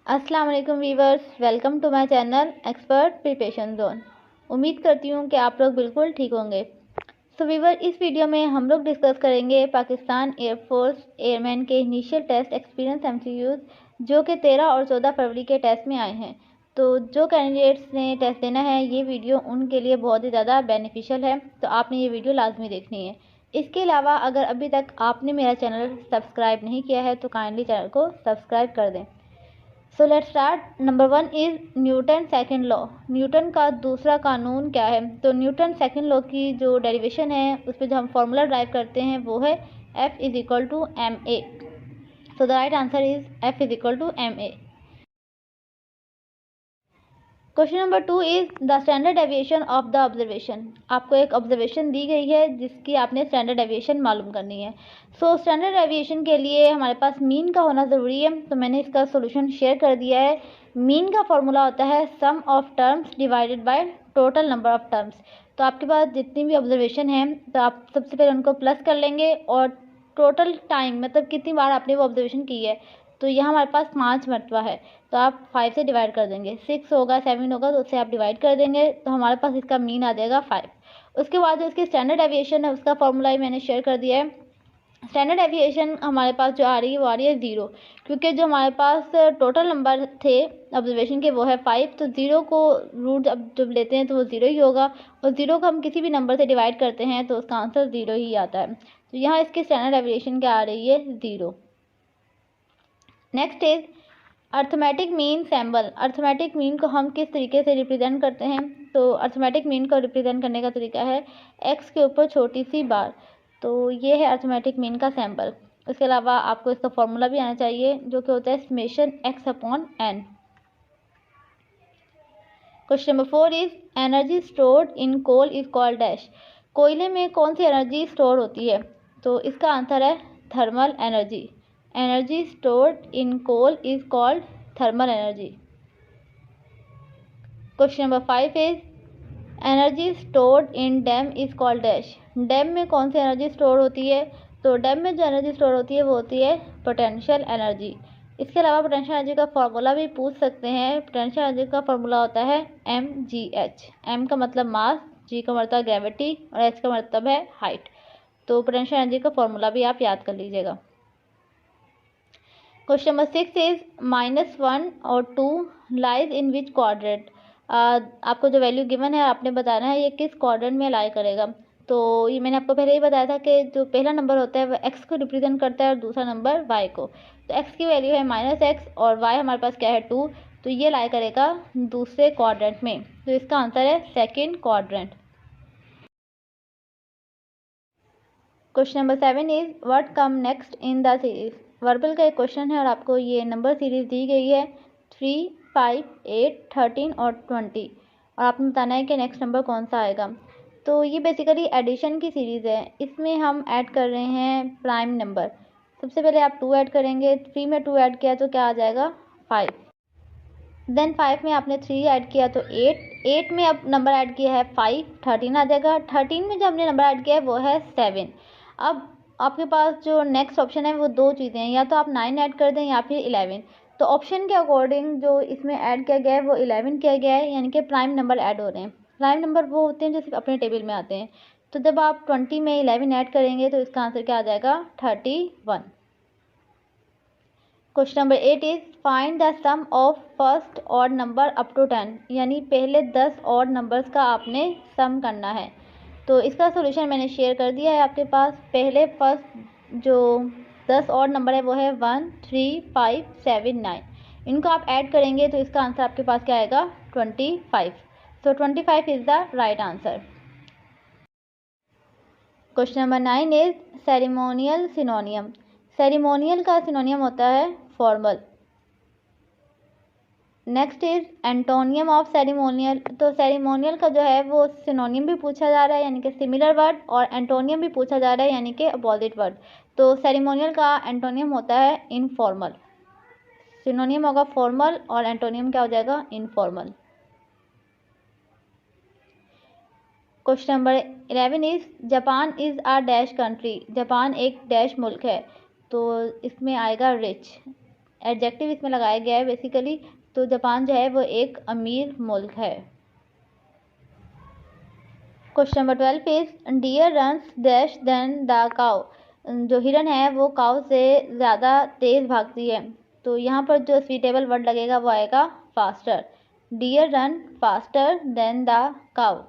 अस्सलाम वालेकुम viewers, welcome to my channel expert preparation zone. उम्मीद करती हूँ कि आप लोग बिल्कुल ठीक होंगे। सो वीवर, इस वीडियो में हम लोग डिस्कस करेंगे पाकिस्तान एयरफोर्स एयरमैन के इनिशियल टेस्ट एक्सपीरियंस एमसीक्यूज जो कि 13 और 14 फरवरी के टेस्ट में आए हैं। तो जो कैंडिडेट्स ने टेस्ट देना है, ये वीडियो उनके लिए बहुत ही ज़्यादा बेनिफिशियल है, तो आपने ये वीडियो लाजमी देखनी है। इसके अलावा अगर अभी तक आपने मेरा चैनल सब्सक्राइब नहीं किया है तो काइंडली चैनल को सब्सक्राइब कर दें। So let's start. Number 1 is Newton second law. Newton का दूसरा कानून क्या है? तो न्यूटन सेकंड लॉ की जो डेरिवेशन है, उस पर जो हम फॉर्मूला ड्राइव करते हैं वो है F is equal to m a. So the right answer is F is equal to m a. Question number 2 is the standard deviation of the observation. आपको एक ऑब्जर्वेशन दी गई है जिसकी आपने स्टैंडर्ड डेविएशन मालूम करनी है। सो स्टैंडर्ड डेविएशन के लिए हमारे पास मीन का होना ज़रूरी है, तो मैंने इसका सोल्यूशन शेयर कर दिया है। मीन का फॉर्मूला होता है sum of terms divided by total number of terms. तो आपके पास जितनी भी ऑब्जर्वेशन है, तो आप सबसे पहले उनको प्लस कर लेंगे और टोटल टाइम मतलब कितनी बार आपने वो ऑब्जर्वेशन की है, तो यहाँ हमारे पास 5 मरतबा है, तो आप 5 से डिवाइड कर देंगे। 6 होगा, 7 होगा, तो उससे आप डिवाइड कर देंगे, तो हमारे पास इसका मीन आ जाएगा 5। उसके बाद जो इसकी स्टैंडर्ड डेविएशन है, उसका फॉर्मूला ही मैंने शेयर कर दिया है। स्टैंडर्ड डेविएशन हमारे पास जो आ रही है वो आ रही है 0, क्योंकि जो हमारे पास टोटल नंबर थे ऑब्जर्वेशन के वो है 5, तो 0 को रूट अब जब लेते हैं तो वो 0 ही होगा, और 0 को हम किसी भी नंबर से डिवाइड करते हैं तो उसका आंसर 0 ही आता है। तो यहाँ इसकी स्टैंडर्ड डेविएशन क्या आ रही है? 0। Next is arithmetic mean sample. Arithmetic mean को हम किस तरीके से रिप्रेजेंट करते हैं? तो अर्थमेटिक मीन को रिप्रेजेंट करने का तरीका है x के ऊपर छोटी सी बार। तो ये है अर्थमेटिक मीन का सैम्बल। इसके अलावा आपको इसका फॉर्मूला भी आना चाहिए जो कि होता है summation x upon n। Question number 4 is energy stored in coal is called dash. कोयले में कौन सी एनर्जी स्टोर होती है? तो इसका आंसर है thermal energy. Energy stored in coal is called thermal energy. Question number 5 is energy stored in dam is called dash. Dam में कौन सी एनर्जी स्टोर होती है? तो डैम में जो एनर्जी स्टोर होती है वो होती है पोटेंशियल एनर्जी। इसके अलावा पोटेंशियल एनर्जी का फार्मूला भी पूछ सकते हैं। पोटेंशियल एनर्जी का फार्मूला होता है mgh। m का मतलब मास, g का मतलब ग्रेविटी और h का मतलब है हाइट। तो पोटेंशियल एनर्जी का फार्मूला भी आप याद कर लीजिएगा। क्वेश्चन नंबर 6 इज -1 और 2 लाइज इन विच क्वाड्रेंट। आपको जो वैल्यू गिवन है आपने बताना है ये किस क्वाड्रेंट में लाई करेगा। तो ये मैंने आपको पहले ही बताया था कि जो पहला नंबर होता है वो x को रिप्रेजेंट करता है और दूसरा नंबर y को। तो x की वैल्यू है -x और y हमारे पास क्या है 2, तो ये लाई करेगा दूसरे क्वाड्रेंट में। तो इसका आंसर है second quadrant. Question number 7 is what come next in the series. Verbal का एक क्वेश्चन है और आपको ये नंबर सीरीज दी गई है 3, 5, 8, 13 और 20, और आपने बताना है कि नेक्स्ट नंबर कौन सा आएगा। तो ये बेसिकली एडिशन की सीरीज़ है। इसमें हम ऐड कर रहे हैं प्राइम नंबर। सबसे पहले आप 2 ऐड करेंगे, 3 में 2 ऐड किया तो क्या आ जाएगा 5। देन 5 में आपने 3 ऐड किया तो 8 में अब नंबर ऐड किया है 5, 13 आ जाएगा। 13 में जो हमने नंबर ऐड किया है वो है 7। अब आपके पास जो नेक्स्ट ऑप्शन है वो 2 चीज़ें हैं, या तो आप 9 ऐड कर दें या फिर 11। तो ऑप्शन के अकॉर्डिंग जो इसमें ऐड किया गया है वो 11 किया गया है, यानी कि प्राइम नंबर ऐड हो रहे हैं। प्राइम नंबर वो होते हैं जो सिर्फ अपने टेबल में आते हैं। तो जब आप 20 में 11 ऐड करेंगे तो इसका आंसर क्या आ जाएगा 31। Question number 8 is find the sum of first odd number up to 10, यानी पहले 10 ऑड नंबर्स का आपने सम करना है। तो इसका सॉल्यूशन मैंने शेयर कर दिया है आपके पास। पहले फर्स्ट जो 10 ऑड नंबर है वो है 1, 3, 5, 7, 9। इनको आप ऐड करेंगे तो इसका आंसर आपके पास क्या आएगा 25। सो 25 is the right answer. Question number 9 is ceremonial सिनोनियम। Ceremonial का सिनोनियम होता है formal. Next is antonym of ceremonial. तो सेरेमोनियल का जो है वो सिनोनियम भी पूछा जा रहा है यानी कि सिमिलर वर्ड, और एंटोनियम भी पूछा जा रहा है यानी कि अपोजिट वर्ड। तो सेरेमोनियल का एंटोनियम होता है इनफॉर्मल। सिनोनियम होगा फॉर्मल और एंटोनियम क्या हो जाएगा informal. Question number 11 is Japan is a dash country. Japan एक डैश मुल्क है, तो इसमें आएगा रिच। एडजेक्टिव इसमें लगाया गया है बेसिकली। तो जापान जो है वो एक अमीर मुल्क है। Question number 12 is deer runs dash than the cow. जो हिरन है वो काउ से ज़्यादा तेज़ भागती है। तो यहाँ पर जो स्वीटेबल वर्ड लगेगा वो आएगा faster. Deer run faster than the cow.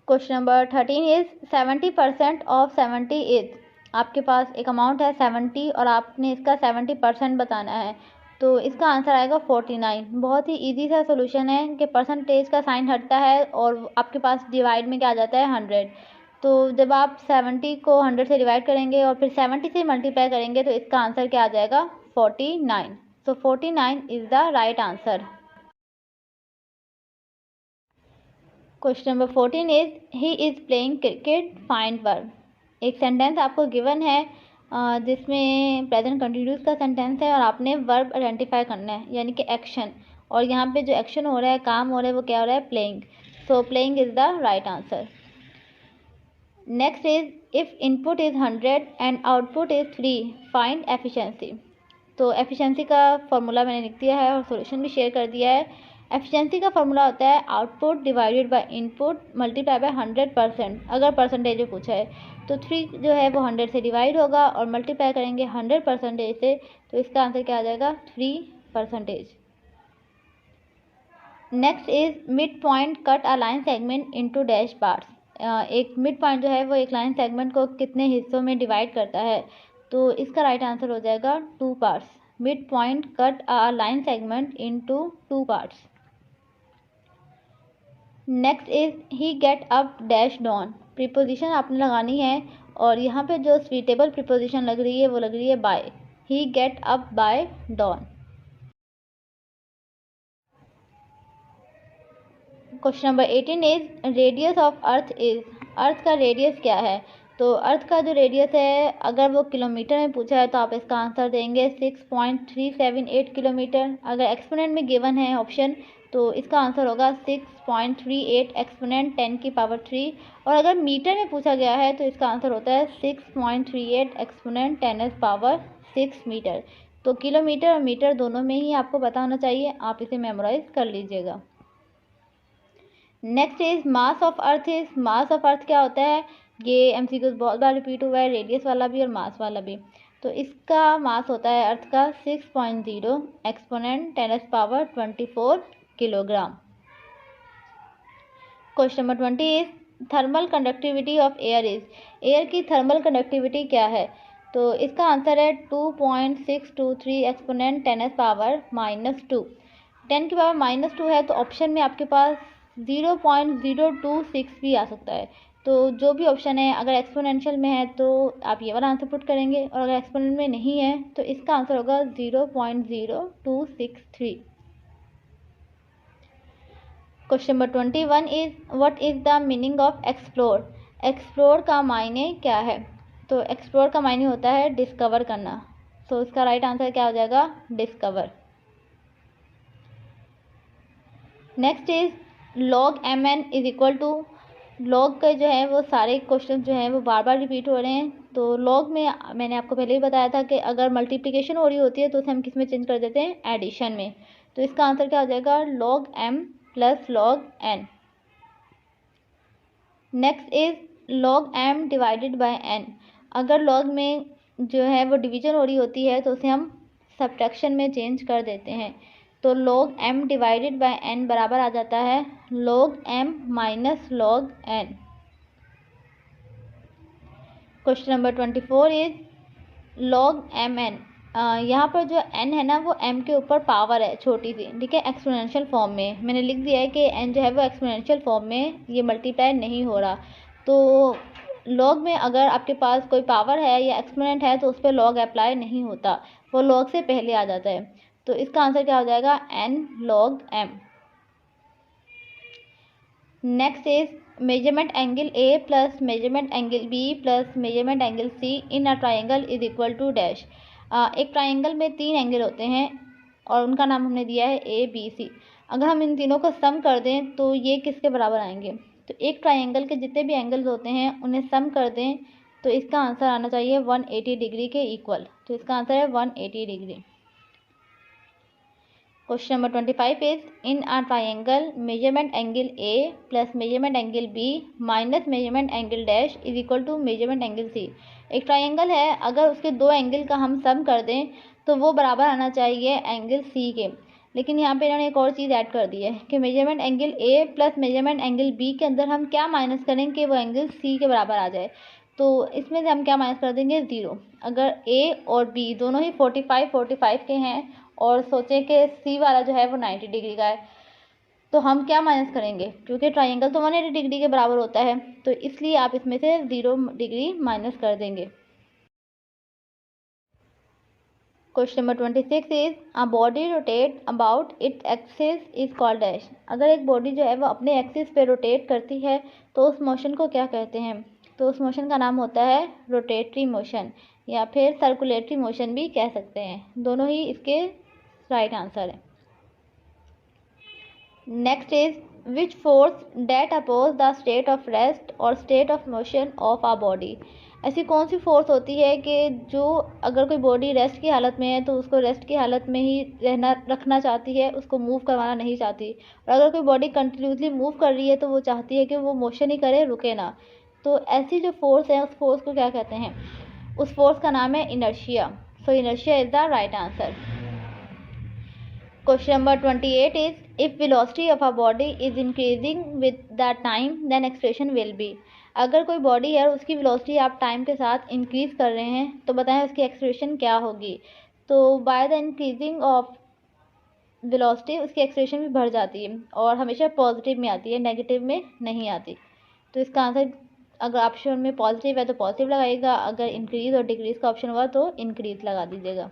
Question number 13 is 70% of 70 is. आपके पास एक अमाउंट है 70 और आपने इसका 70% बताना है। तो इसका आंसर आएगा 49। बहुत ही इजी सा सोल्यूशन है कि परसेंटेज का साइन हटता है और आपके पास डिवाइड में क्या आ जाता है 100। तो जब आप 70 को 100 से डिवाइड करेंगे और फिर 70 से मल्टीप्लाई करेंगे तो इसका आंसर क्या आ जाएगा 49। सो 49 is the right answer. Question number 14 is he is playing cricket find verb. एक सेंटेंस आपको गिवन है जिसमें प्रेजेंट कंटिन्यूस का सेंटेंस है और आपने वर्ब आइडेंटिफाई करना है यानी कि एक्शन। और यहाँ पे जो एक्शन हो रहा है, काम हो रहा है, वो क्या हो रहा है playing. So playing is the right answer. Next is if input is 100 and output is 3 find efficiency. तो एफिशिएंसी का फॉर्मूला मैंने लिख दिया है और सॉल्यूशन भी शेयर कर दिया है। एफिशिएंसी का फॉर्मूला होता है output divided by input multiply by 100%। अगर परसेंटेज में पूछा है तो 3 जो है वो 100 से डिवाइड होगा और मल्टीप्लाई करेंगे 100% से। तो इसका आंसर क्या आ जाएगा 3%। Next is mid point cut a line segment into dash parts. एक मिड पॉइंट जो है वो एक लाइन सेगमेंट को कितने हिस्सों में डिवाइड करता है। तो इसका राइट आंसर हो जाएगा 2 parts. Mid point cut a line segment into 2 parts. Next is he get up dash dawn. Preposition आपने लगानी है और यहाँ पे जो स्वीटेबल प्रीपोजिशन लग रही है वो लग रही है by. He get up by dawn. Question number 18 is radius of earth is. Earth का रेडियस क्या है। तो अर्थ का जो रेडियस है अगर वो किलोमीटर में पूछा है तो आप इसका आंसर देंगे 6.378 किलोमीटर। अगर एक्सपोनेंट में गिवन है ऑप्शन तो इसका आंसर होगा 6.38 एक्सपोनेंट 10 की पावर 3। और अगर मीटर में पूछा गया है तो इसका आंसर होता है 6.38 एक्सपोनेंट 10 पावर 6 मीटर। तो किलोमीटर और मीटर दोनों में ही आपको पता होना चाहिए, आप इसे मेमोराइज कर लीजिएगा। Next is mass of earth is. Mass of earth क्या होता है, ये एमसीक्यूज बहुत बार रिपीट हुआ है, रेडियस वाला भी और मास वाला भी। तो इसका मास होता है अर्थ का 6.0 exponent 10 power 24 kilogram. Question number 20 is thermal conductivity of air is. Air की थर्मल कंडक्टिविटी क्या है। तो इसका आंसर है 2.623 एक्सपोनेंट 10 पावर -2। 10 की पावर -2 है तो ऑप्शन में आपके पास 0.026 भी आ सकता है। तो जो भी ऑप्शन है अगर एक्सपोनेंशियल में है तो आप ये वाला आंसर पुट करेंगे और अगर एक्सपोनेंट में नहीं है तो इसका आंसर होगा 0.0263। Question number 21 is what is the meaning of explore. Explore का मायने क्या है। तो एक्सप्लोर का मायने होता है डिस्कवर करना। तो इसका राइट आंसर क्या हो जाएगा discover. Next is log mn is equal to. Log के जो है वो सारे क्वेश्चन जो हैं वो बार बार रिपीट हो रहे हैं। तो लॉग में मैंने आपको पहले ही बताया था कि अगर मल्टीप्लिकेशन हो रही होती है तो उसे हम किस में चेंज कर देते हैं एडिशन में। तो इसका आंसर क्या हो जाएगा log m plus log n। Next is log m divided by n। अगर log में जो है वो डिवीजन हो रही होती है तो उसे हम सब्ट्रैक्शन में चेंज कर देते हैं। तो log m divided by n बराबर आ जाता है log m minus log n। Question number 24 is log mn। यहाँ पर जो n है ना वो m के ऊपर पावर है छोटी सी, ठीक है, एक्सपोनेंशियल फॉर्म में मैंने लिख दिया है कि n जो है वो एक्सपोनेंशियल फॉर्म में ये मल्टीप्लाई नहीं हो रहा। तो log में अगर आपके पास कोई पावर है या एक्सपोनेंट है तो उस पर log अप्लाई नहीं होता, वो log से पहले आ जाता है। तो इसका आंसर क्या हो जाएगा n log m। Next is measurement angle a plus measurement angle b plus measurement angle c in a triangle is equal to dash. एक ट्राइंगल में 3 एंगल होते हैं और उनका नाम हमने दिया है a b c। अगर हम इन तीनों को सम कर दें तो ये किसके बराबर आएंगे। तो एक ट्राइंगल के जितने भी एंगल्स होते हैं उन्हें सम कर दें तो इसका आंसर आना चाहिए 180 डिग्री के इक्वल। तो इसका आंसर है 180 degree. Question number 25 is in a triangle measurement angle A plus measurement angle B minus measurement angle dash is equal to measurement angle C. एक ट्राइंगल है, अगर उसके दो एंगल का हम सम कर दें तो वो बराबर आना चाहिए एंगल सी के। लेकिन यहाँ पे इन्होंने एक और चीज़ ऐड कर दी है कि measurement angle A plus measurement angle B के अंदर हम क्या माइनस करें कि वो एंगल सी के बराबर आ जाए। तो इसमें से हम क्या माइनस कर देंगे, 0। अगर ए और बी दोनों ही 45 के हैं और सोचें कि सी वाला जो है वो 90 डिग्री का है, तो हम क्या माइनस करेंगे, क्योंकि ट्राइंगल तो 180 डिग्री के बराबर होता है, तो इसलिए आप इसमें से 0 डिग्री माइनस कर देंगे। Question number 26 is a body rotate about its axis is called dash. अगर एक बॉडी जो है वो अपने एक्सिस पे रोटेट करती है तो उस मोशन को क्या कहते हैं। तो उस मोशन का नाम होता है रोटेटरी मोशन या फिर सर्कुलेटरी मोशन भी कह सकते हैं। दोनों ही इसके राइट आंसर है। Next is which force that oppose the state of rest और state of motion of a body. ऐसी कौन सी फोर्स होती है कि जो अगर कोई बॉडी रेस्ट की हालत में है तो उसको रेस्ट की हालत में ही रखना चाहती है, उसको मूव करवाना नहीं चाहती। और अगर कोई बॉडी कंटिन्यूसली मूव कर रही है तो वो चाहती है कि वो मोशन ही करे, रुके ना। तो ऐसी जो फोर्स है उस फोर्स को क्या कहते हैं, उस फोर्स का नाम है inertia. So inertia is the right answer. Question number 28 is if velocity of a body is increasing with the time then acceleration will be। अगर कोई बॉडी है और उसकी वेलोसिटी आप टाइम के साथ इंक्रीज कर रहे हैं तो बताएं उसकी एक्सेलरेशन क्या होगी। तो by the increasing of velocity उसकी एक्सेलरेशन भी बढ़ जाती है और हमेशा पॉजिटिव में आती है, नेगेटिव में नहीं आती। तो इसका आंसर अगर ऑप्शन में पॉजिटिव है तो पॉजिटिव लगाइएगा, अगर इंक्रीज और डिक्रीज का ऑप्शन हुआ तो इंक्रीज लगा दीजिएगा।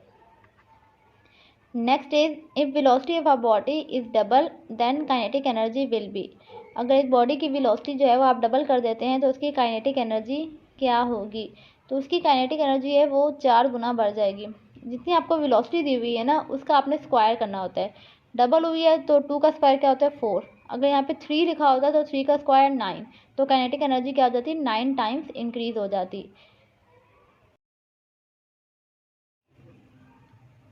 Next is if velocity of a body is double then kinetic energy will be. अगर एक बॉडी की वेलोसिटी जो है वो आप डबल कर देते हैं तो उसकी काइनेटिक एनर्जी क्या होगी। तो उसकी काइनेटिक एनर्जी है वो 4 गुना बढ़ जाएगी। जितनी आपको वेलोसिटी दी हुई है ना उसका आपने स्क्वायर करना होता है। डबल हुई है तो 2 का स्क्वायर क्या होता है 4। अगर यहाँ पे 3 लिखा होता है तो 3 का स्क्वायर 9। तो काइनेटिक एनर्जी क्या हो जाती, 9 टाइम्स इंक्रीज हो जाती।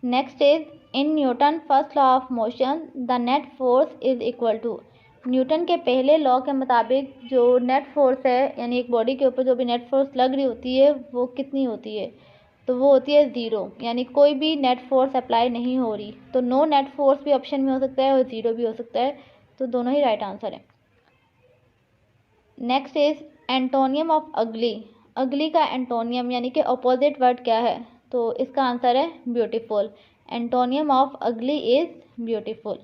Next is in Newton first law of motion the net force is equal to. Newton के पहले लॉ के मुताबिक जो नेट फोर्स है यानी एक बॉडी के ऊपर जो भी नेट फोर्स लग रही होती है वो कितनी होती है। तो वो होती है 0, यानी कोई भी नेट फोर्स अप्लाई नहीं हो रही। तो नो नेट फोर्स भी ऑप्शन में हो सकता है और 0 भी हो सकता है। तो दोनों ही राइट आंसर है। नेक्स्ट इज एंटोनियम ऑफ अगली। अगली का एंटोनियम यानी कि अपोजिट वर्ड क्या है। तो इसका आंसर है ब्यूटीफुल। एंटोनियम ऑफ अगली is beautiful.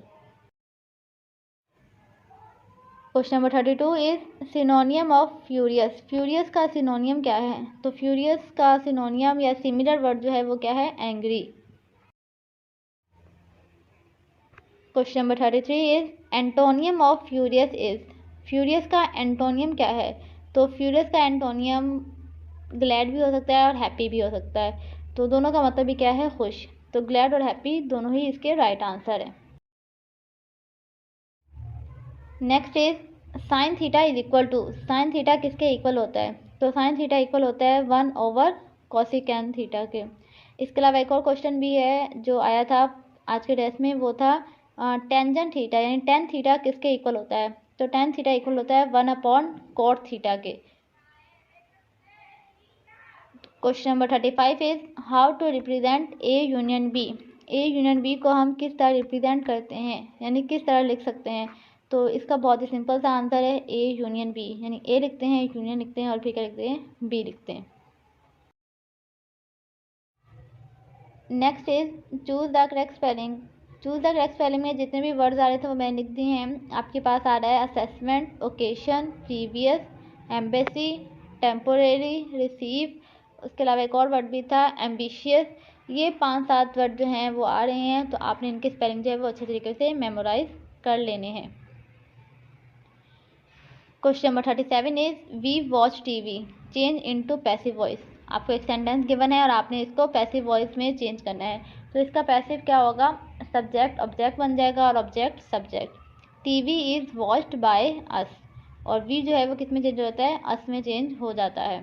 Question number 32 is सिनोनियम of furious. Furious का सिनोनियम क्या है। तो फ्यूरियस का सिनोनियम या सिमिलर वर्ड जो है वो क्या है, angry. Question number 33 is antonym of furious is. Furious का एंटोनियम क्या है। तो फ्यूरियस का एंटोनियम ग्लैड भी हो सकता है और हैप्पी भी हो सकता है। तो दोनों का मतलब भी क्या है, खुश। तो ग्लैड और हैप्पी दोनों ही इसके राइट आंसर है। Next is sine theta is equal to. Sine theta किसके इक्वल होता है। तो साइन थीटा इक्वल होता है 1/cosecant थीटा के। इसके अलावा एक और क्वेश्चन भी है जो आया था आज के टेस्ट में, वो था टेंजेंट थीटा यानी टेन थीटा किसके इक्वल होता है। तो टेन थीटा इक्वल होता है 1/cot थीटा के। Question number 35 is how to represent A union B. A union B को हम किस तरह रिप्रेजेंट करते हैं यानी किस तरह लिख सकते हैं। तो इसका बहुत ही सिंपल सा आंसर है ए यूनियन बी, यानी ए लिखते हैं, यूनियन लिखते हैं और फिर क्या लिखते हैं, बी लिखते हैं। Next is choose the correct spelling. Choose the correct spelling में जितने भी वर्ड्स आ रहे थे वो मैंने लिख दिए हैं। आपके पास आ रहा है assessment, occasion, previous, embassy, temporary, receive. उसके अलावा एक और वर्ड भी था एम्बिशियस। ये 5-7 वर्ड जो हैं वो आ रहे हैं, तो आपने इनके स्पेलिंग जो है वो अच्छे तरीके से मेमोराइज कर लेने हैं। Question number 37 is we watch TV change into passive voice. आपको एक सेंटेंस गिवन है और आपने इसको पैसिव वॉइस में चेंज करना है। तो इसका पैसिव क्या होगा, सब्जेक्ट ऑब्जेक्ट बन जाएगा और object subject. TV is watched by us और वी जो है वो किस में चेंज हो जाता है, अस में चेंज हो जाता है।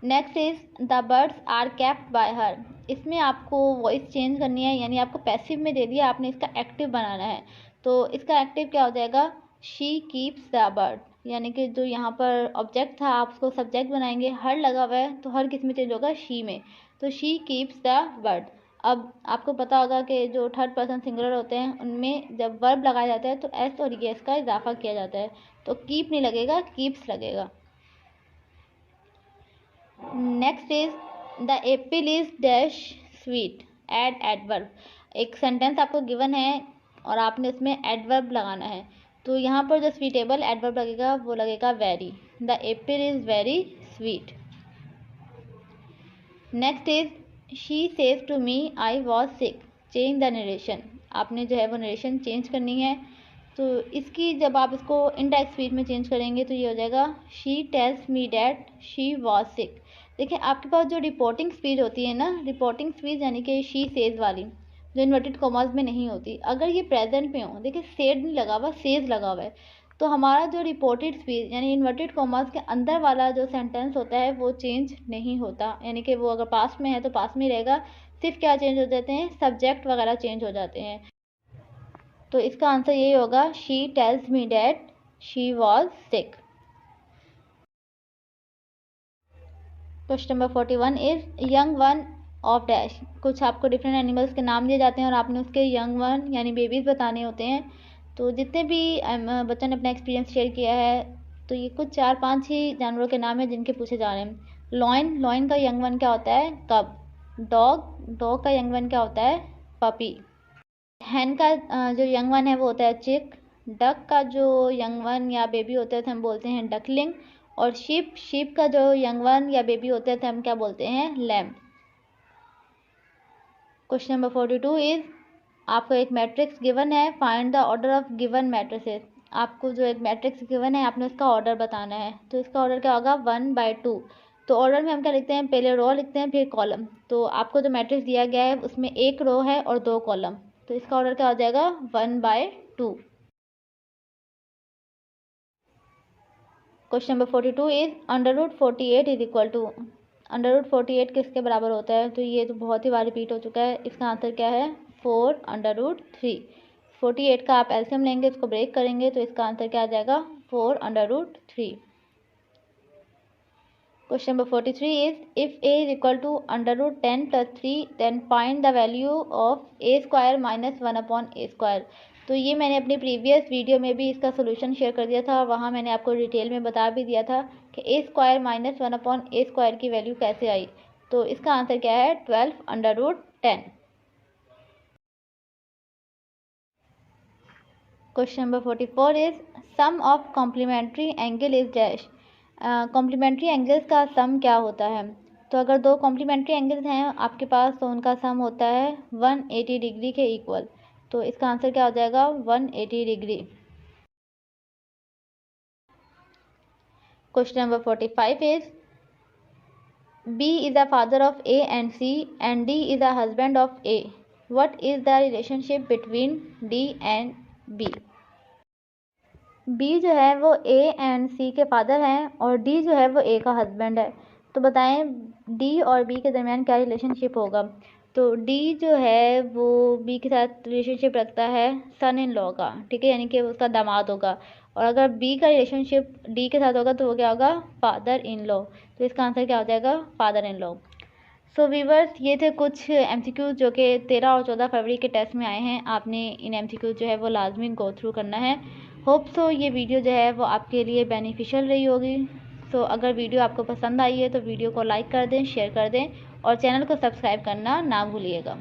Next is the birds are kept by her. इसमें आपको वॉइस चेंज करनी है, यानी आपको पैसिव में दे दिया, आपने इसका एक्टिव बनाना है। तो इसका एक्टिव क्या हो जाएगा, शी कीप्स द बर्ड, यानी कि जो यहाँ पर ऑब्जेक्ट था आप उसको सब्जेक्ट बनाएंगे, हर लगा हुआ है तो हर किस में चेंज होगा, शी में, तो शी कीप्स द बर्ड। अब आपको पता होगा कि जो थर्ड पर्सन सिंगुलर होते हैं उनमें जब वर्ब लगाया जाता है तो एस और एस का इजाफा किया जाता है, तो कीप नहीं लगेगा, कीप्स लगेगा। Next is the apple is dash sweet, add adverb. एक सेंटेंस आपको गिवन है और आपने उसमें एडवर्ब लगाना है, तो यहाँ पर जो स्वीटेबल एडवर्ब लगेगा वो लगेगा very. The apple is very sweet. Next is she says to me I was sick, change the narration. आपने जो है वो नरेशन चेंज करनी है, तो इसकी जब आप इसको इनडायरेक्ट स्पीच में चेंज करेंगे तो ये हो जाएगा she tells me that she was sick. देखिए आपके पास जो रिपोर्टिंग स्पीच होती है ना, रिपोर्टिंग स्पीच यानी कि शी सेज वाली, जो इन्वर्टेड कॉमास में नहीं होती, अगर ये प्रेजेंट में हो, देखिए सेड नहीं लगा हुआ, सेज लगा हुआ है, तो हमारा जो रिपोर्टेड स्पीच यानी इन्वर्टेड कॉमास के अंदर वाला जो सेंटेंस होता है वो चेंज नहीं होता, यानी कि वो अगर पास में है तो पास में रहेगा, सिर्फ क्या चेंज हो जाते हैं, सब्जेक्ट वगैरह चेंज हो जाते हैं। तो इसका आंसर यही होगा, she tells me that she was sick. Question number 41 is young one of dash. कुछ आपको डिफरेंट एनिमल्स के नाम दिए जाते हैं और आपने उसके यंग वन यानी बेबीज़ बताने होते हैं। तो जितने भी बच्चों ने अपना एक्सपीरियंस शेयर किया है, तो ये कुछ 4-5 ही जानवरों के नाम हैं जिनके पूछे जा रहे हैं। लॉइन, लॉइन का यंग वन क्या होता है, कब। डॉग, डॉग का यंग वन क्या होता है, पपी। हैन का जो यंग वन है वो होता है चिक। डक का जो यंग वन या बेबी होता है तो हम बोलते हैं डकलिंग। और शीप, शीप का जो यंग वन या बेबी होता है तो हम क्या बोलते हैं, लैम्ब। क्वेश्चन नंबर 42 इज आपको एक मैट्रिक्स गिवन है, find the order of given matrices. आपको जो एक मैट्रिक्स गिवन है आपने उसका ऑर्डर बताना है, तो इसका ऑर्डर क्या होगा, 1/2। तो ऑर्डर में हम क्या लिखते हैं, पहले रो लिखते हैं फिर कॉलम। तो आपको जो मैट्रिक्स दिया गया है उसमें 1 रो है और 2 कॉलम, तो इसका ऑर्डर क्या हो जाएगा, 1/2। Question number 42 is √48 is equal to, √48 किसके बराबर होता है, तो ये तो बहुत ही बार रिपीट हो चुका है। इसका आंसर क्या है, 4√3। 48 का आप एलसीएम लेंगे, इसको ब्रेक करेंगे तो इसका आंसर क्या आ जाएगा, 4√3। Question number 43 is if a is equal to √10 + 3 then find the value of a² - 1/a²। तो ये मैंने अपनी प्रीवियस वीडियो में भी इसका सोल्यूशन शेयर कर दिया था और वहाँ मैंने आपको डिटेल में बता भी दिया था कि a² - 1/a² की वैल्यू कैसे आई। तो इसका आंसर क्या है, 12/10। Question number 44 is sum of complementary angle is dash. Complementary angles का सम क्या होता है, तो अगर 2 कॉम्प्लीमेंट्री एंगल्स हैं आपके पास तो उनका सम होता है 180 डिग्री के इक्वल। तो इसका आंसर क्या हो जाएगा, 180 degree. Question number 45 is B is the father of A and C and D is the husband of A। What is the relationship between D and B। B जो है वो A and C के father हैं और D जो है वो A का हस्बैंड है। तो बताएं D और B के दरमियान क्या रिलेशनशिप होगा। तो D जो है वो B के साथ रिलेशनशिप रखता है सन इन लॉ का, ठीक है, यानी कि उसका दामाद होगा। और अगर B का रिलेशनशिप D के साथ होगा तो वो क्या होगा, फादर इन लॉ। तो इसका आंसर क्या हो जाएगा, father in law. So viewers, ये थे कुछ MCQ जो कि 13 और 14 फरवरी के टेस्ट में आए हैं। आपने इन MCQ जो है वो लाजमी गो थ्रू करना है। होप सो ये वीडियो जो है वो आपके लिए बेनिफिशियल रही होगी। सो अगर वीडियो आपको पसंद आई है तो वीडियो को लाइक कर दें, शेयर कर दें और चैनल को सब्सक्राइब करना ना भूलिएगा।